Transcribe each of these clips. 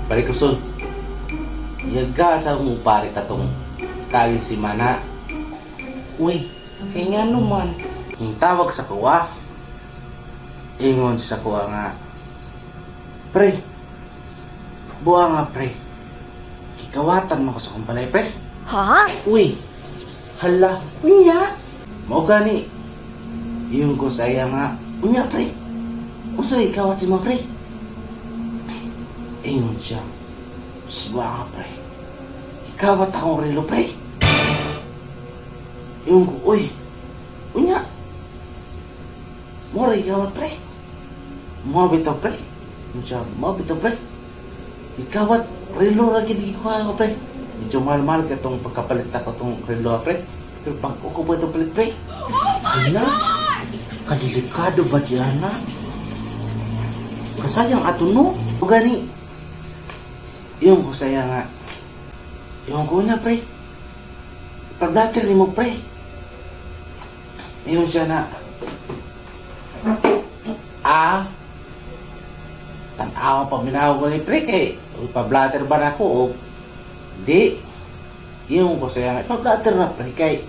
Parikuson, yaga sa mong pare tatong kali si Mana. Uy, kaya nga naman. Ang tawag sa kuwa, ingon sa kuwa nga, pre, buha nga pre, kikawatan mo ko sa kumpalay pre. Ha? Uy, hala, unya. Mao gani, yung ko sa iya nga, unya pre, usa ikawat si mo pre. Ingon siya, buha nga pre, kikawat akong relo pre. Yung ko, uy, unya, mora ikawat pre. Mo bitaw pre. Siya, mo bitaw pre. Ikawat relo ra gid ko ako pre. Medyo mahal-mahal ka tong pagkapalit ako tong relo pre. Pero pag ko ba itong palit pre? Hala, kadelikado ba diyan na? Kasayang ato no? O gani, yung ko saya nga, yung ko na pre. Pag-blatter ni mo pre. Yun siya na, tanaw pa minaw ko ni pre kay pa-blatter ba na ako o di. Yung ko saya nga, pa-blatter na pre kay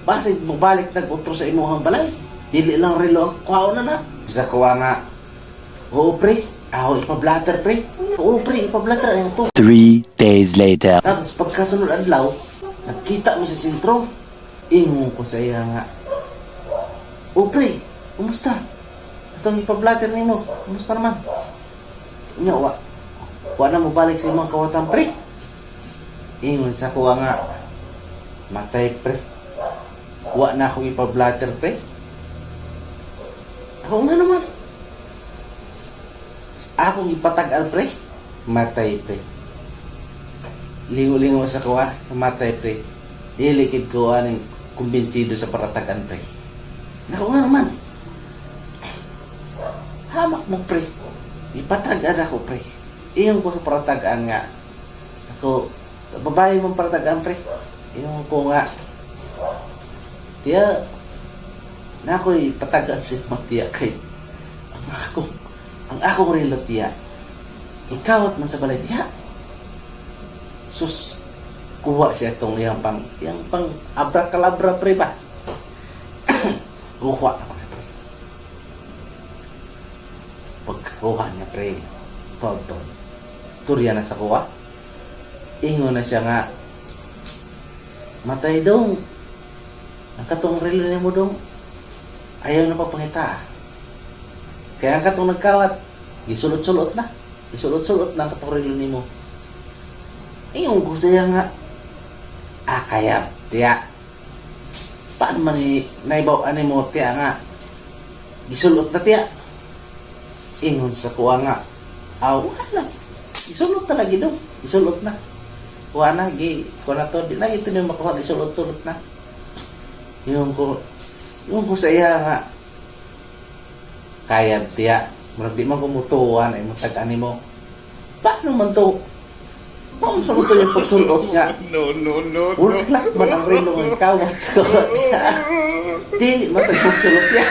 basit mo balik nag-utro sa imuhang balay. Dili lang relo ang kuhaw na na. Sa kuha nga, oo pre, ako ipa-blatter pre. Oo pre, ipa-blatter ayun to. 3 days later. Tapos pagkasunod adlaw, nagkita mo sa sentro. Ingon ko sa iya nga, o pre, kumusta? Itong ipa-blatter ni mo, kumusta naman? Nga, wa na mo balik sa imong kawatan pre. Ingon sa kuha nga, matay pre. Wa na akong ipa-blatter pre. Ako nga naman. Akong ipatag-al pre. Matay pre. Lingo-lingo sa kuha, matay pre. Ilikid ko aning kumbinsido sa paratagan pre. Ako nga naman. Hamak mo pre. Ipatagan ako pre. Iyon ko sa paratagan nga. Ako, babae mong paratagan pre. Iyon ko nga. Tiya, na ako'y patagan si Matiya kay ang akong relo tiya. Ikawat man sa balay tiya. Sus, kuha siya itong yung pang abra-kalabra pre ba? Kuha naman pre. Pagkuha niya pre, Tonton, istorya na sa kuha. Ingon na siya nga, matay dong. Ang katong relo niya mo dong, ayaw na papangita. Kaya ang katong nagkawat, isulot-sulot na. Isulot-sulot na ang katong relo niya mo. Ingon ko siya nga, kaya, tiya, paano man naibaw mo, tiya nga, isulot na tiya. Ingon sa kuha nga, wala, isulot na lagi dong, isulot na. Kuha na, kuha na to, di na ito niyo makuha, isulot-sulot na. Yung ko sa iya nga, kaya tiya, marag di man kumutuan, ay matag-ani mo. Paano man to? Paano sa mo to yung pagsulot nga? No. Work lang man ang relo ng kawat sa kuha tiya. Di, matag-pagsulot niya.